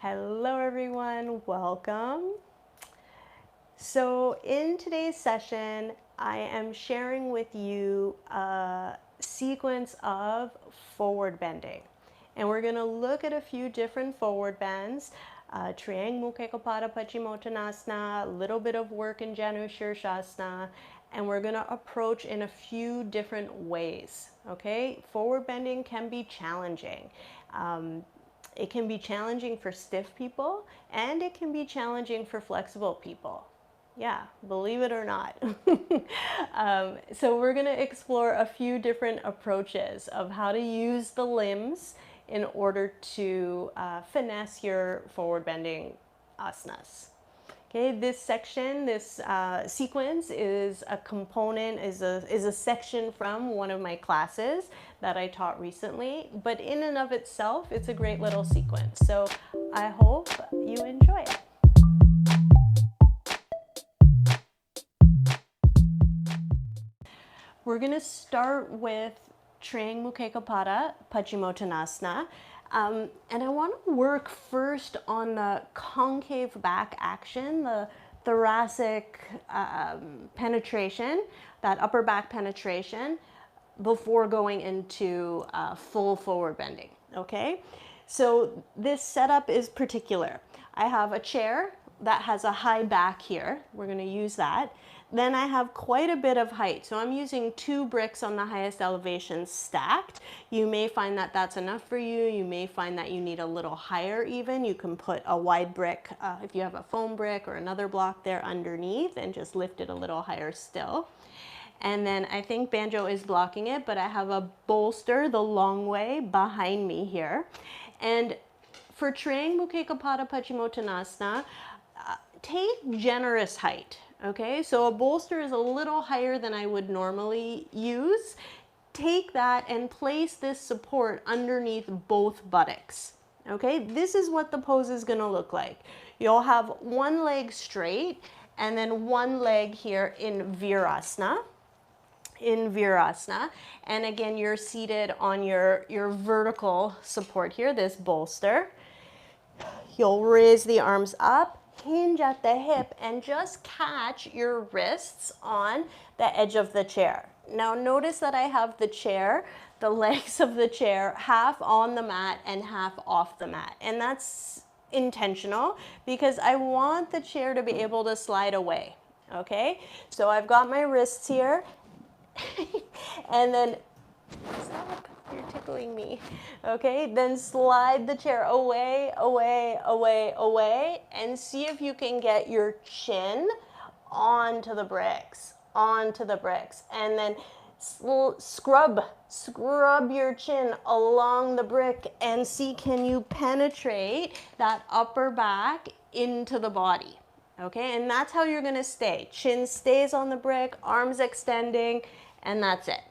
Hello everyone, welcome. So in today's session, I am sharing with you a sequence of forward bending. And we're going to look at a few different forward bends. Trang, mukhaikapada, paschimottan, a little bit of work in Janu, shirshasana, and we're going to approach in a few different ways. Okay, forward bending can be challenging. It can be challenging for stiff people, and it can be challenging for flexible people. Yeah, believe it or not. So we're going to explore a few different approaches of how to use the limbs in order to finesse your forward bending asanas. Okay, this section, this sequence is a component, is a section from one of my classes that I taught recently, but in and of itself, it's a great little sequence. So I hope you enjoy it. We're going to start with Trang mukhaikapada, paschimottan. And I want to work first on the concave back action, the thoracic penetration, that upper back penetration, before going into full forward bending, okay? So this setup is particular. I have a chair that has a high back here. We're going to use that. Then I have quite a bit of height. So I'm using 2 bricks on the highest elevation stacked. You may find that that's enough for you. You may find that you need a little higher even. You can put a wide brick, if you have a foam brick or another block there underneath, and just lift it a little higher still. And then I think banjo is blocking it, but I have a bolster the long way behind me here. And for Trang mukhaikapada paschimottan, take generous height. Okay, so a bolster is a little higher than I would normally use. Take that and place this support underneath both buttocks. Okay, this is what the pose is going to look like. You'll have one leg straight and then one leg here in virasana. And again, you're seated on your vertical support here, this bolster. You'll raise the arms up, hinge at the hip, and just catch your wrists on the edge of the chair. Now notice that I have the chair, the legs of the chair, half on the mat and half off the mat. And that's intentional because I want the chair to be able to slide away. Okay, so I've got my wrists here and then stop, you're tickling me. Okay, then slide the chair away, away, away, away, and see if you can get your chin onto the bricks, and then scrub your chin along the brick and see, can you penetrate that upper back into the body? Okay, and that's how you're gonna stay. Chin stays on the brick, arms extending, and that's it.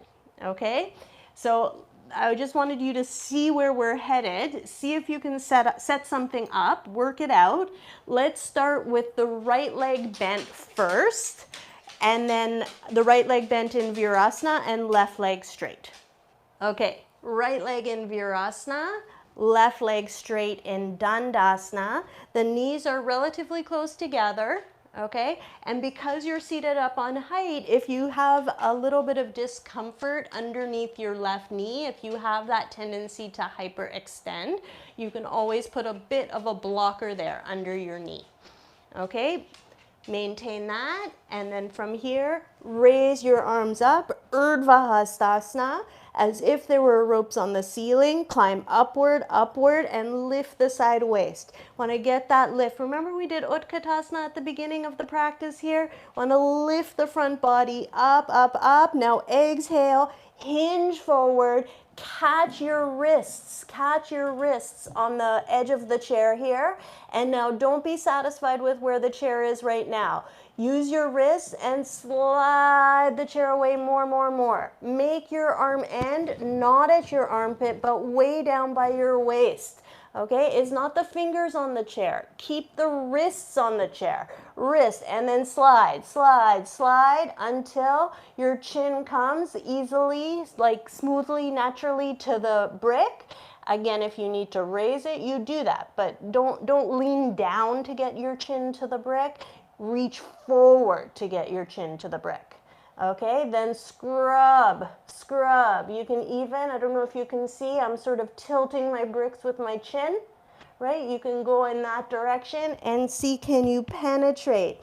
Okay, so I just wanted you to see where we're headed. See if you can set something up, work it out. Let's start with the right leg bent first, and then the right leg bent in virasana and left leg straight. Okay, right leg in virasana, left leg straight in dandasana. The knees are relatively close together. Okay, and because you're seated up on height, if you have a little bit of discomfort underneath your left knee, if you have that tendency to hyperextend, you can always put a bit of a blocker there under your knee. Okay, maintain that, and then from here, raise your arms up, Urdhva Hastasana, as if there were ropes on the ceiling. Climb upward, upward, and lift the side waist. Want to get that lift. Remember we did Utkatasana at the beginning of the practice here? Want to lift the front body up, up, up. Now exhale, hinge forward, catch your wrists on the edge of the chair here. And now don't be satisfied with where the chair is right now. Use your wrists and slide the chair away more, more, more. Make your arm end not at your armpit, but way down by your waist. Okay, it's not the fingers on the chair. Keep the wrists on the chair. Wrist, and then slide, slide, slide until your chin comes easily, like smoothly, naturally to the brick. Again, if you need to raise it, you do that, but don't lean down to get your chin to the brick. Reach forward to get your chin to the brick. Okay, then scrub, scrub. You can even, I don't know if you can see, I'm sort of tilting my bricks with my chin, right? You can go in that direction and see, can you penetrate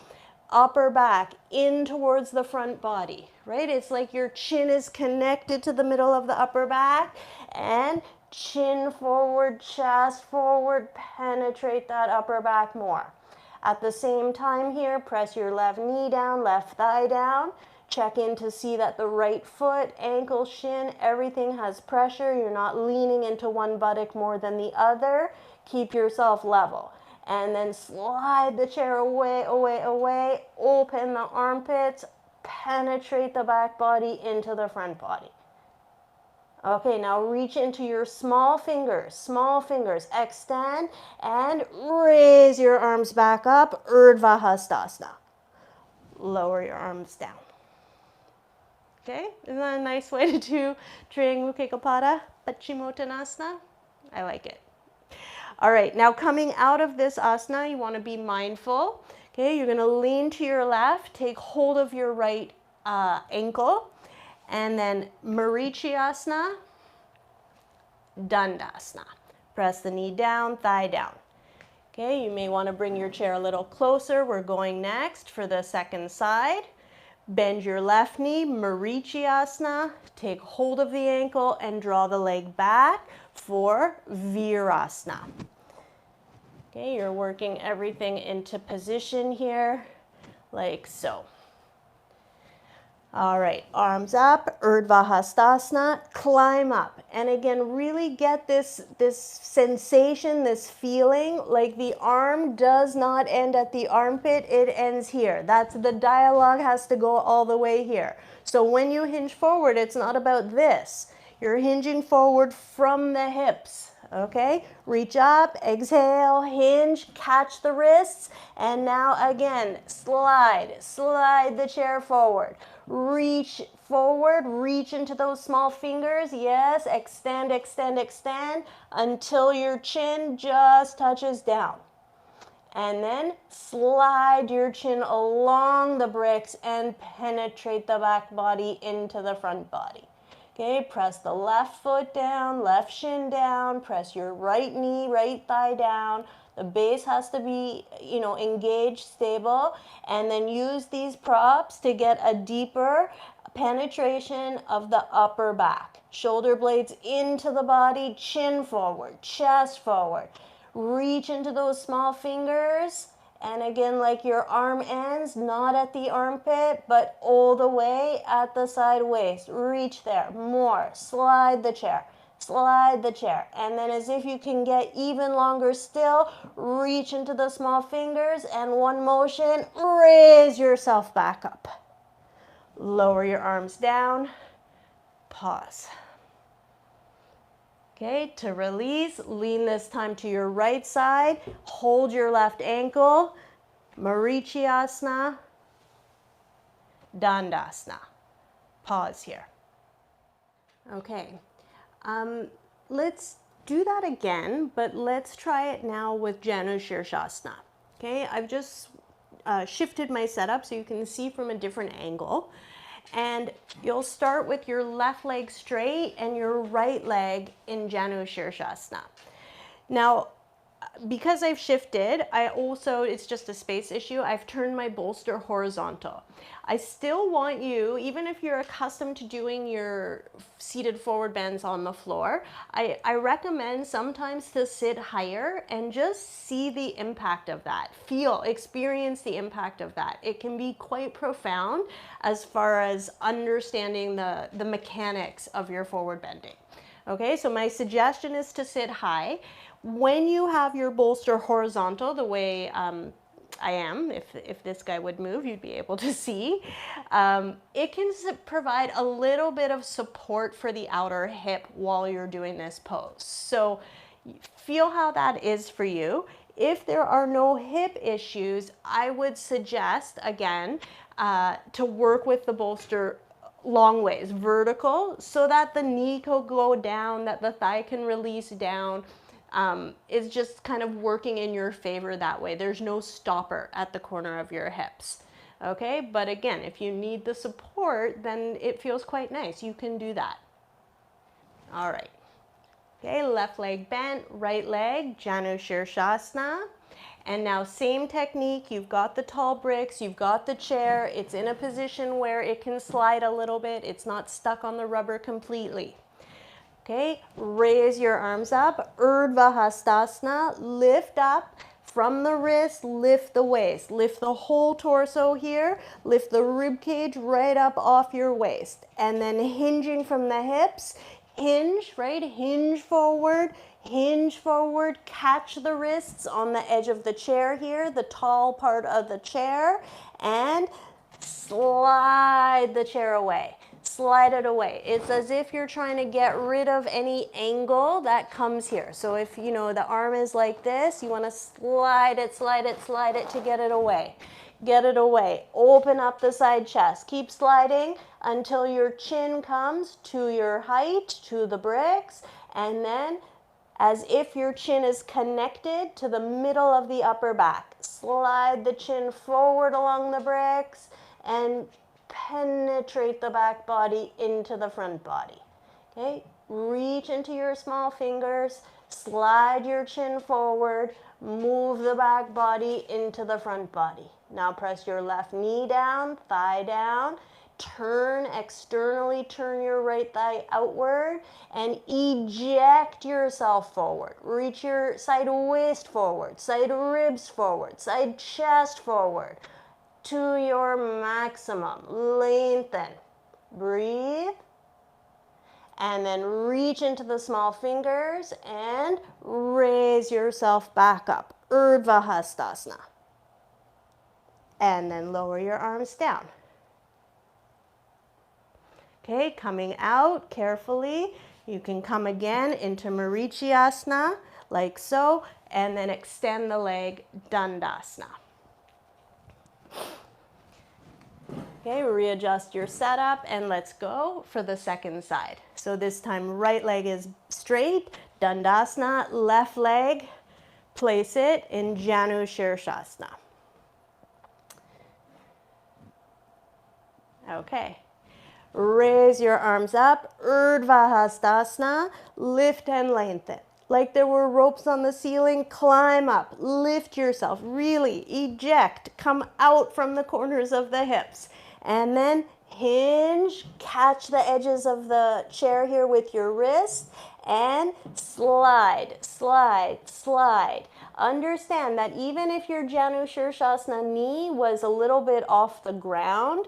upper back in towards the front body, right? It's like your chin is connected to the middle of the upper back, and chin forward, chest forward, penetrate that upper back more. At the same time here, press your left knee down, left thigh down. Check in to see that the right foot, ankle, shin, everything has pressure. You're not leaning into one buttock more than the other. Keep yourself level. And then slide the chair away, away, away. Open the armpits. Penetrate the back body into the front body. Okay, now reach into your small fingers, extend and raise your arms back up, Urdhva Hastasana. Lower your arms down. Okay, isn't that a nice way to do Trang mukhaikapada, paschimottan? I like it. All right, now coming out of this asana, you want to be mindful. Okay, you're going to lean to your left, take hold of your right ankle, and then Marichyasana, Dandasana. Press the knee down, thigh down. Okay, you may want to bring your chair a little closer. We're going next for the second side. Bend your left knee, Marichyasana. Take hold of the ankle and draw the leg back for Virasana. Okay, you're working everything into position here, like so. All right, arms up, Urdhva Hastasana, climb up. And again, really get this sensation, this feeling, like the arm does not end at the armpit, it ends here. That's the dialogue has to go all the way here. So when you hinge forward, it's not about this. You're hinging forward from the hips, okay? Reach up, exhale, hinge, catch the wrists, and now again, slide the chair forward. Reach forward, reach into those small fingers. Yes, extend, extend, extend until your chin just touches down. And then slide your chin along the bricks and penetrate the back body into the front body. Okay, press the left foot down, left shin down, press your right knee, right thigh down. The base has to be, engaged, stable, and then use these props to get a deeper penetration of the upper back. Shoulder blades into the body, chin forward, chest forward. Reach into those small fingers, and again, like your arm ends, not at the armpit, but all the way at the side waist. Reach there, more, slide the chair. Slide the chair, and then as if you can get even longer still, reach into the small fingers, and one motion, raise yourself back up. Lower your arms down, pause. Okay, to release, lean this time to your right side, hold your left ankle, Marichyasana, Dandasana. Pause here. Okay. Let's do that again, but let's try it now with Janu shirshasana. Okay, I've just shifted my setup so you can see from a different angle. And you'll start with your left leg straight and your right leg in Janu shirshasana. Now, because I've shifted, it's just a space issue, I've turned my bolster horizontal. I still want you, even if you're accustomed to doing your seated forward bends on the floor, I recommend sometimes to sit higher and just see the impact of that. Experience the impact of that. It can be quite profound as far as understanding the mechanics of your forward bending. Okay, so my suggestion is to sit high. When you have your bolster horizontal, the way I am, if this guy would move, you'd be able to see, it can provide a little bit of support for the outer hip while you're doing this pose. So feel how that is for you. If there are no hip issues, I would suggest, again, to work with the bolster long ways, vertical, so that the knee can go down, that the thigh can release down. It's just kind of working in your favor that way. There's no stopper at the corner of your hips. Okay, but again, if you need the support, then it feels quite nice. You can do that. All right. Okay, left leg bent, right leg, Janu shirshasana. And now same technique, you've got the tall bricks, you've got the chair, it's in a position where it can slide a little bit, it's not stuck on the rubber completely. Okay, raise your arms up, Urdhva Hastasana, lift up from the wrist, lift the waist, lift the whole torso here, lift the rib cage right up off your waist, and then hinging from the hips, hinge, right, hinge forward, catch the wrists on the edge of the chair here, the tall part of the chair, and slide the chair away. Slide it away. It's as if you're trying to get rid of any angle that comes here. So if you know the arm is like this, you want to slide it to get it away. Get it away. Open up the side chest. Keep sliding until your chin comes to your height, to the bricks, and then as if your chin is connected to the middle of the upper back. Slide the chin forward along the bricks and penetrate the back body into the front body. Okay, reach into your small fingers, slide your chin forward, move the back body into the front body. Now press your left knee down, thigh down, turn externally, turn your right thigh outward and eject yourself forward. Reach your side waist forward, side ribs forward, side chest forward to your maximum. Lengthen. Breathe. And then reach into the small fingers and raise yourself back up. Urdhva Hastasana. And then lower your arms down. Okay, coming out carefully. You can come again into Marichiyasana, like so, and then extend the leg, Dandasana. Okay, readjust your setup and let's go for the second side. So this time right leg is straight, Dandasana, left leg, place it in Janu shirshasana. Okay, raise your arms up, Urdhva Hastasana, lift and lengthen. Like there were ropes on the ceiling, climb up, lift yourself, really eject, come out from the corners of the hips. And then hinge, catch the edges of the chair here with your wrist, and slide, slide, slide. Understand that even if your Janu shirshasana knee was a little bit off the ground,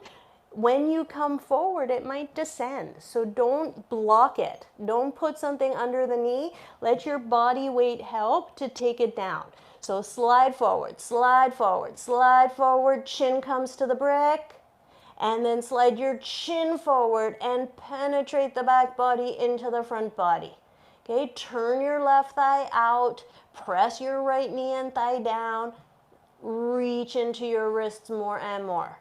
when you come forward, it might descend. So don't block it. Don't put something under the knee. Let your body weight help to take it down. So slide forward, slide forward, slide forward. Chin comes to the brick. And then slide your chin forward and penetrate the back body into the front body. Okay, turn your left thigh out. Press your right knee and thigh down. Reach into your wrists more and more.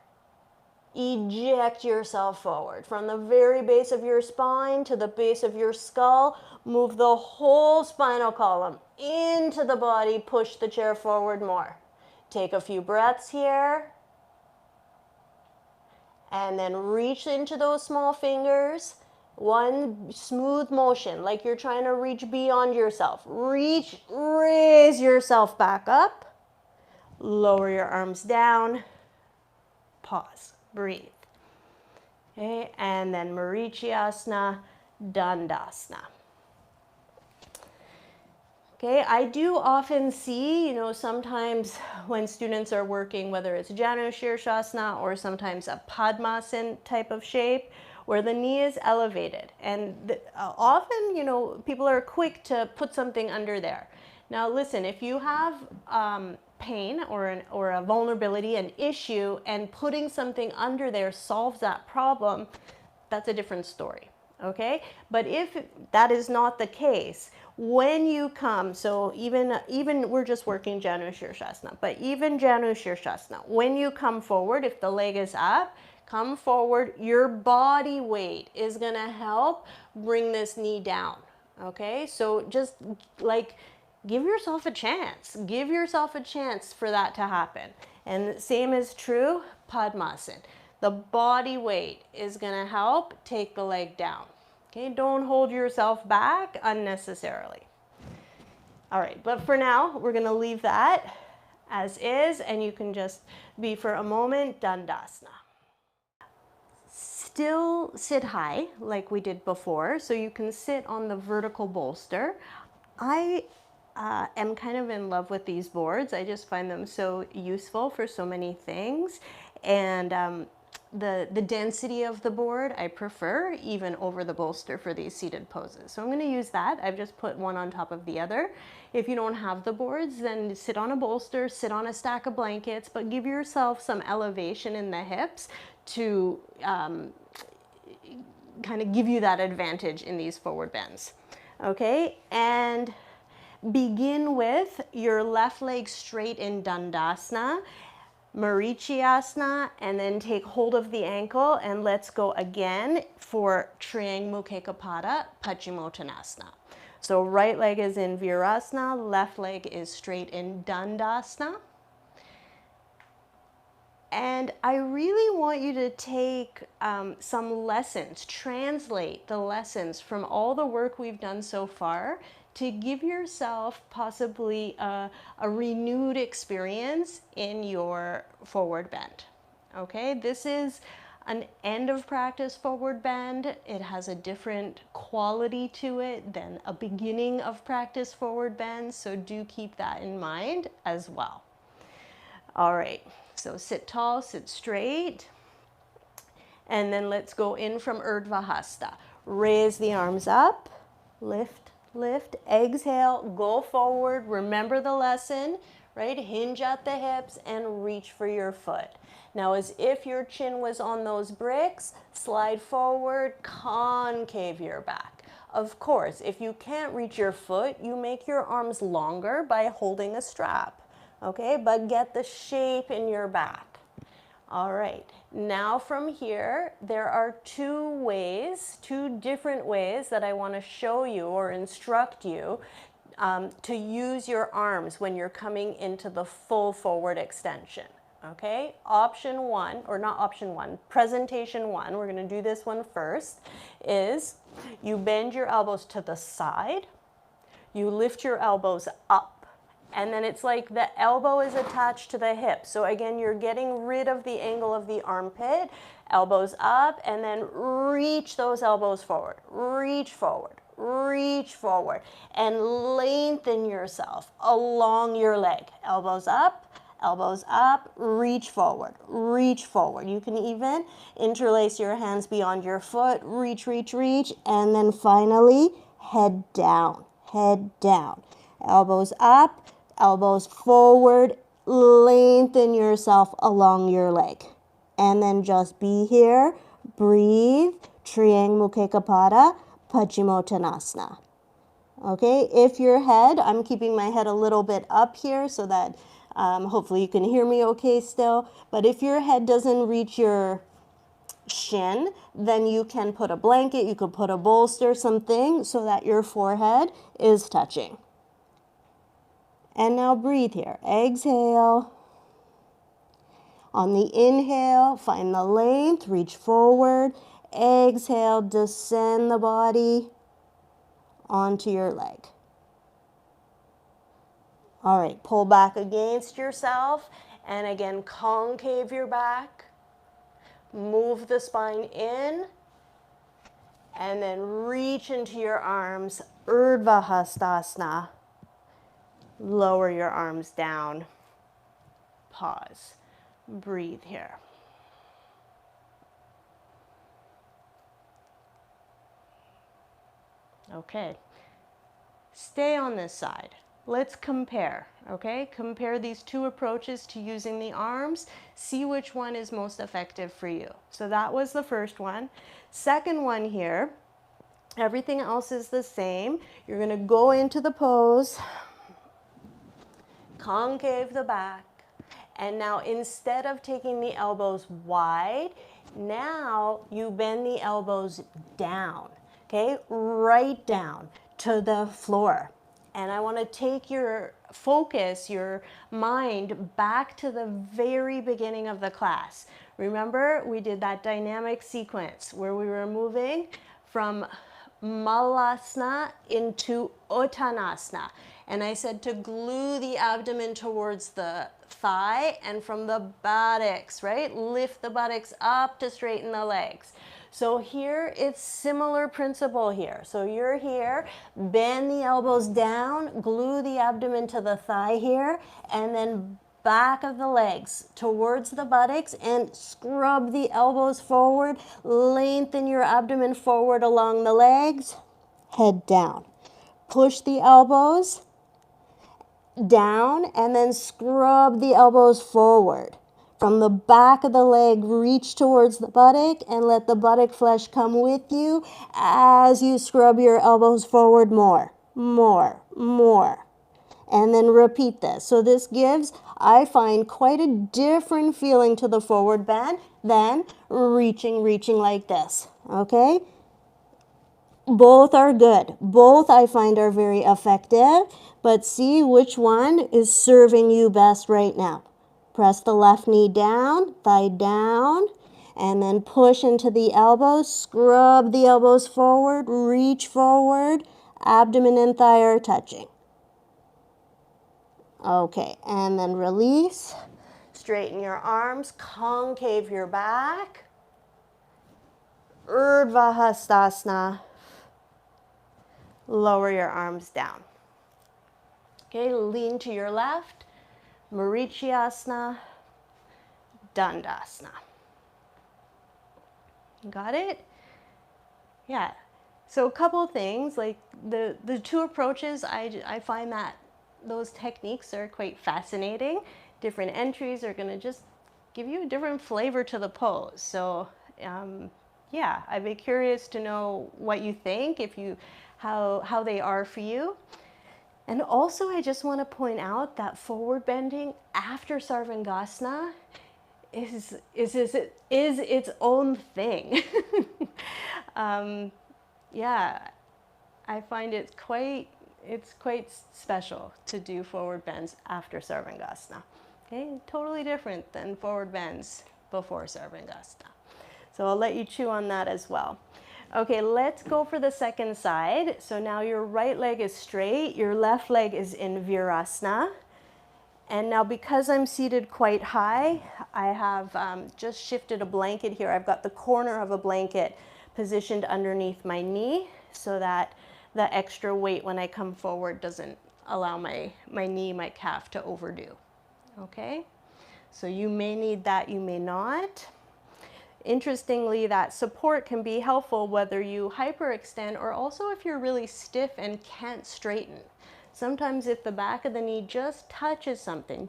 Eject yourself forward from the very base of your spine to the base of your skull. Move the whole spinal column into the body. Push the chair forward more. Take a few breaths here. And then reach into those small fingers. One smooth motion, like you're trying to reach beyond yourself. Reach, raise yourself back up. Lower your arms down. Pause. Breathe. Okay, and then Marichiyasana, Dandasana. Okay, I do often see, sometimes when students are working, whether it's Janu shirshasana or sometimes a Padmasana type of shape, where the knee is elevated. And often, people are quick to put something under there. Now listen, if you have pain or a vulnerability, an issue, and putting something under there solves that problem, that's a different story, okay? But if that is not the case, when you come, so even we're just working Janu shirshasana, but even Janu shirshasana, when you come forward, if the leg is up, Come forward. Your body weight is gonna help bring this knee down, okay? So just like give yourself a chance. Give yourself a chance for that to happen. And same is true, Padmasana. The body weight is gonna help take the leg down, okay? Don't hold yourself back unnecessarily. All right, but for now, we're gonna leave that as is, and you can just be for a moment, Dandasana. Still sit high like we did before, so you can sit on the vertical bolster. I am kind of in love with these boards. I just find them so useful for so many things. And the density of the board I prefer even over the bolster for these seated poses. So I'm going to use that. I've just put one on top of the other. If you don't have the boards, then sit on a bolster, sit on a stack of blankets, but give yourself some elevation in the hips to kind of give you that advantage in these forward bends. Okay, and begin with your left leg straight in Dandasana, Marichyasana, and then take hold of the ankle, and let's go again for Trang mukhaikapada, paschimottanasana. So right leg is in Virasana, left leg is straight in Dandasana. And I really want you to take some lessons, translate the lessons from all the work we've done so far to give yourself possibly a renewed experience in your forward bend. Okay, this is an end of practice forward bend. It has a different quality to it than a beginning of practice forward bend, so do keep that in mind as well. All right, so sit tall, sit straight, and then let's go in from Urdhva Hasta. Raise the arms up, lift, lift, exhale, go forward. Remember the lesson, right? Hinge at the hips and reach for your foot. Now, as if your chin was on those bricks, slide forward, concave your back. Of course, if you can't reach your foot, you make your arms longer by holding a strap. Okay, but get the shape in your back. All right, now from here, there are two different ways that I want to show you or instruct you to use your arms when you're coming into the full forward extension. Okay, option one, or not option one, presentation one, we're going to do this one first, is you bend your elbows to the side, you lift your elbows up, and then it's like the elbow is attached to the hip. So again, you're getting rid of the angle of the armpit, elbows up, and then reach those elbows forward, reach forward, reach forward, and lengthen yourself along your leg. Elbows up, reach forward, reach forward. You can even interlace your hands beyond your foot, reach, reach, reach, and then finally, head down, head down. Elbows up, elbows forward, lengthen yourself along your leg. And then just be here, breathe, Trang mukhaikapada, paschimottanasana. Okay, if your head, I'm keeping my head a little bit up here so that hopefully you can hear me okay still, but if your head doesn't reach your shin, then you can put a blanket, you could put a bolster, something so that your forehead is touching. And now breathe here. Exhale. On the inhale, find the length, reach forward. Exhale, descend the body onto your leg. All right, pull back against yourself. And again, concave your back. Move the spine in. And then reach into your arms, Urdhva Hastasana. Lower your arms down. Pause. Breathe here. Okay. Stay on this side. Let's compare, okay? Compare these two approaches to using the arms. See which one is most effective for you. So that was the first one. Second one here, everything else is the same. You're going to go into the pose. Concave the back, and now instead of taking the elbows wide, Now you bend the elbows down, okay? Right down to the floor. And I want to take your focus, your mind back to the very beginning of the class. Remember, we did that dynamic sequence where we were moving from malasana into uttanasana. And I said to glue the abdomen towards the thigh and from the buttocks, right? Lift the buttocks up to straighten the legs. So here it's similar principle here. So you're here, bend the elbows down, glue the abdomen to the thigh here, and then back of the legs towards the buttocks and scrub the elbows forward. Lengthen your abdomen forward along the legs, head down. Push the elbows down and then scrub the elbows forward. From the back of the leg, reach towards the buttock and let the buttock flesh come with you as you scrub your elbows forward more. And then repeat this. So this gives, I find, quite a different feeling to the forward bend than reaching like this, okay? Both are good. Both I find are very effective, but see which one is serving you best right now. Press the left knee down, thigh down, and then push into the elbows. Scrub the elbows forward, reach forward, abdomen and thigh are touching. Okay, and then release. Straighten your arms, concave your back. Urdhva Hastasana. Lower your arms down. Okay, lean to your left. Marichyasana, Dandasana. Got it? Yeah. So a couple things, like the two approaches, I find that those techniques are quite fascinating. Different entries are going to just give you a different flavor to the pose. So yeah, I'd be curious to know what you think, how they are for you. And also, I just want to point out that forward bending after Sarvangasana is its own thing. Yeah, I find it's quite special to do forward bends after Sarvangasana. Okay, totally different than forward bends before Sarvangasana. So I'll let you chew on that as well. Okay, let's go for the second side. So now your right leg is straight, your left leg is in Virasana. And now because I'm seated quite high, I have just shifted a blanket here. I've got the corner of a blanket positioned underneath my knee so that the extra weight when I come forward doesn't allow my knee, my calf to overdo. Okay, so you may need that, you may not. Interestingly, that support can be helpful whether you hyperextend or also if you're really stiff and can't straighten. Sometimes if the back of the knee just touches something,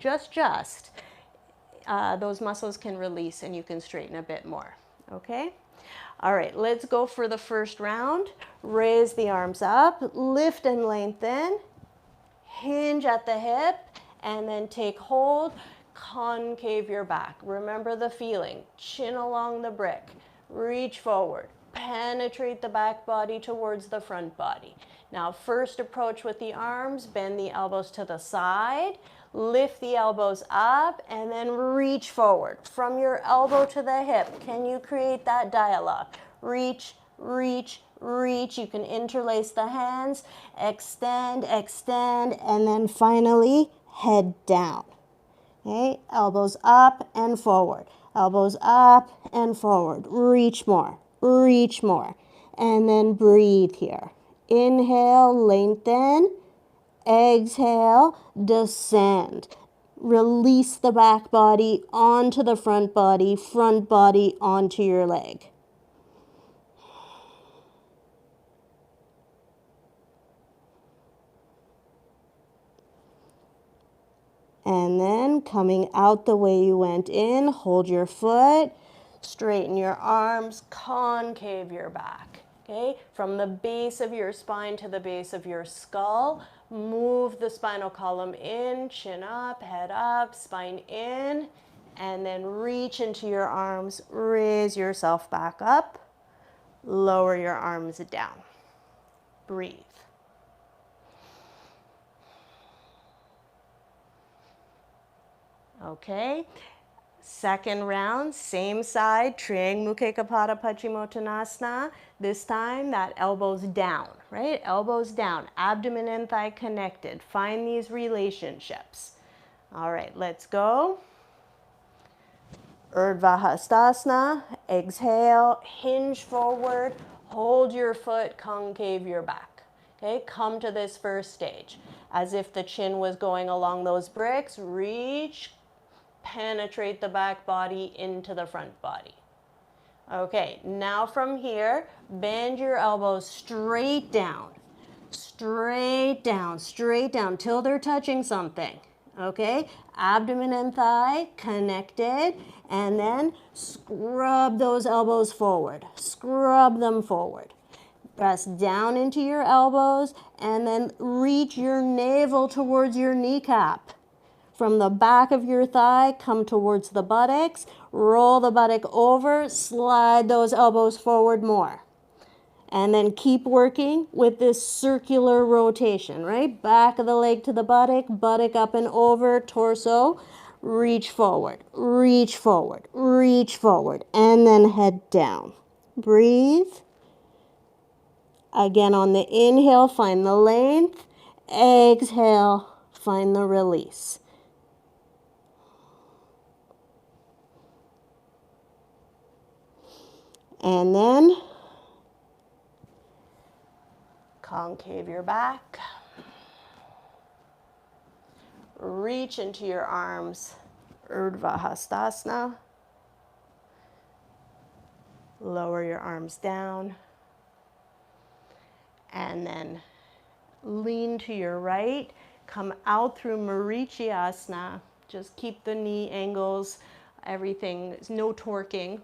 those muscles can release and you can straighten a bit more, okay? All right, let's go for the first round. Raise the arms up, lift and lengthen, hinge at the hip, and then take hold. Concave your back. Remember the feeling. Chin along the brick. Reach forward. Penetrate the back body towards the front body. Now first approach with the arms. Bend the elbows to the side. Lift the elbows up and then reach forward. From your elbow to the hip, can you create that dialogue? Reach, reach, reach. You can interlace the hands. Extend, extend, and then finally head down. Okay, elbows up and forward, elbows up and forward. Reach more, and then breathe here. Inhale, lengthen. Exhale, descend. Release the back body onto the front body onto your leg. And then coming out the way you went in, hold your foot, straighten your arms, concave your back. Okay, from the base of your spine to the base of your skull, move the spinal column in, chin up, head up, spine in, and then reach into your arms, raise yourself back up, lower your arms down. Breathe. Okay, second round, same side, Trang, mukhaikapada, paschimottanasana. This time that elbows down, right? Elbows down, abdomen and thigh connected. Find these relationships. All right, let's go. Urdhva Hastasana, exhale, hinge forward, hold your foot, concave your back. Okay, come to this first stage. As if the chin was going along those bricks, reach, penetrate the back body into the front body. Okay, now from here, bend your elbows straight down, straight down, straight down, till they're touching something. Okay, abdomen and thigh connected, and then scrub those elbows forward. Scrub them forward. Press down into your elbows, and then reach your navel towards your kneecap. From the back of your thigh, come towards the buttocks, roll the buttock over, slide those elbows forward more. And then keep working with this circular rotation, right? Back of the leg to the buttock, buttock up and over, torso, reach forward, reach forward, reach forward, and then head down. Breathe. Again, on the inhale, find the length. Exhale, find the release. And then concave your back. Reach into your arms, Urdhva Hastasana. Lower your arms down. And then lean to your right. Come out through Marichiasana. Just keep the knee angles, everything, no torquing.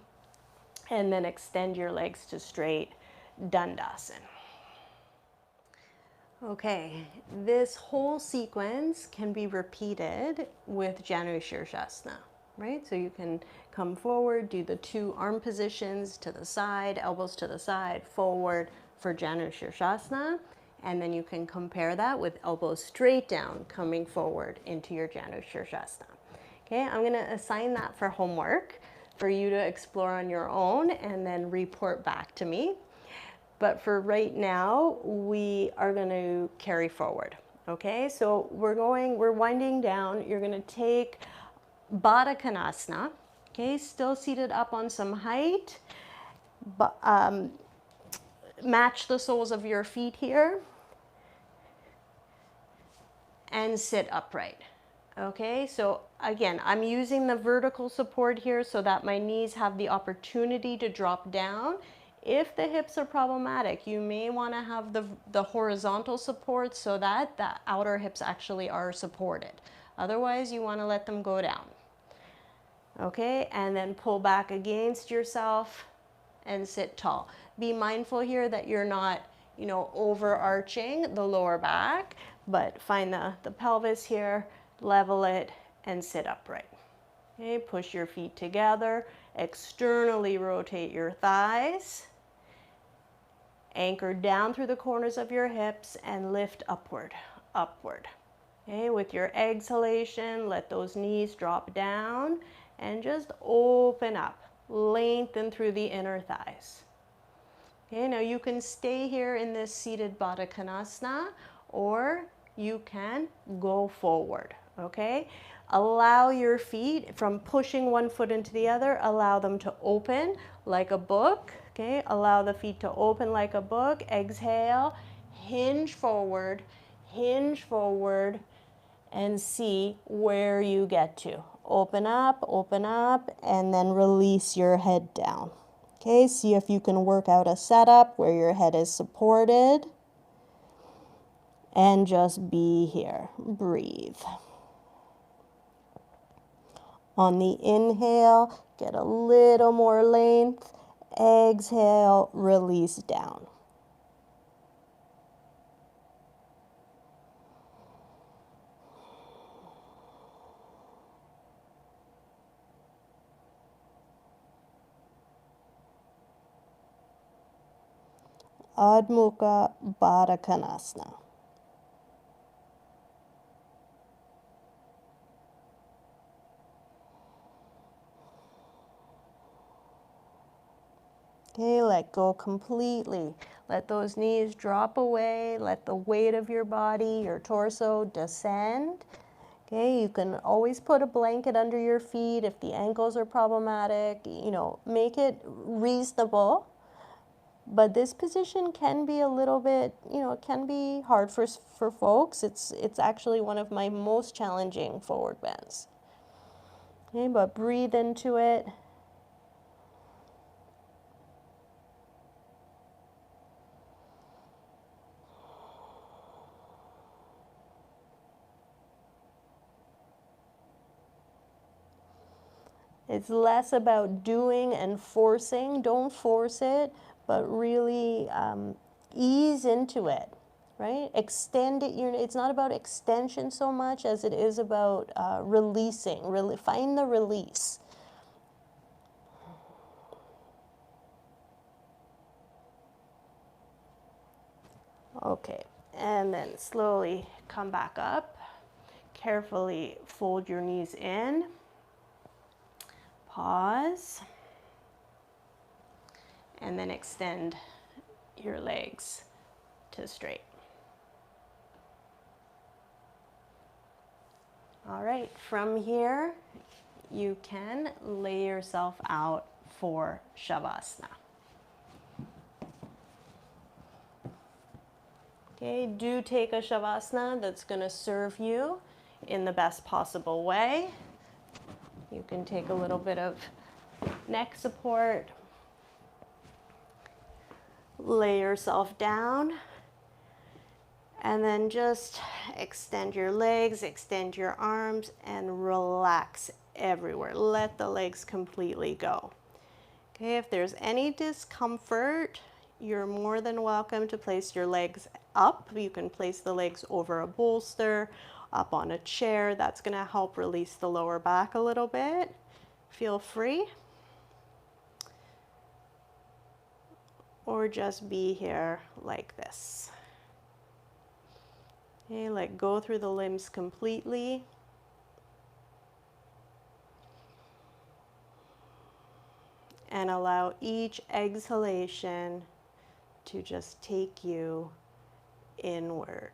And then extend your legs to straight Dandasana. Okay, this whole sequence can be repeated with Janu shirshasana, right? So you can come forward, do the 2 arm positions to the side, elbows to the side, forward for Janu shirshasana, and then you can compare that with elbows straight down, coming forward into your Janu shirshasana. Okay, I'm gonna assign that for homework for you to explore on your own and then report back to me. But for right now, we are going to carry forward. Okay, so we're winding down. You're going to take Baddha Konasana. Okay, still seated up on some height. But, match the soles of your feet here. And sit upright. Okay, so again, I'm using the vertical support here so that my knees have the opportunity to drop down. If the hips are problematic, you may want to have the horizontal support so that the outer hips actually are supported. Otherwise, you want to let them go down. Okay, and then pull back against yourself and sit tall. Be mindful here that you're not, overarching the lower back, but find the pelvis here, level it, and sit upright. Okay, push your feet together, externally rotate your thighs, anchor down through the corners of your hips, and lift upward, upward. Okay, with your exhalation, let those knees drop down, and just open up, lengthen through the inner thighs. Okay, now you can stay here in this seated Baddha Konasana, or you can go forward, okay? Allow your feet, from pushing one foot into the other, allow them to open like a book, okay? Allow the feet to open like a book. Exhale, hinge forward, and see where you get to. Open up, and then release your head down. Okay, see if you can work out a setup where your head is supported. And just be here. Breathe. On the inhale, get a little more length. Exhale, release down. Adho Mukha Konasana. Okay, let go completely. Let those knees drop away. Let the weight of your body, your torso descend. Okay, you can always put a blanket under your feet if the ankles are problematic. You know, make it reasonable. But this position can be a little bit, you know, it can be hard for folks. It's actually one of my most challenging forward bends. Okay, but breathe into it. It's less about doing and forcing. Don't force it, but really ease into it, right? Extend it. It's not about extension so much as it is about releasing. Find the release. Okay, and then slowly come back up. Carefully fold your knees in. Pause. And then extend your legs to straight. All right, from here, you can lay yourself out for Shavasana. Okay, do take a Shavasana that's going to serve you in the best possible way. You can take a little bit of neck support. Lay yourself down. And then just extend your legs, extend your arms, and relax everywhere. Let the legs completely go. Okay, if there's any discomfort, you're more than welcome to place your legs up. You can place the legs over a bolster, up on a chair. That's going to help release the lower back a little bit. Feel free. Or just be here like this. Okay, let go through the limbs completely. And allow each exhalation to just take you inward.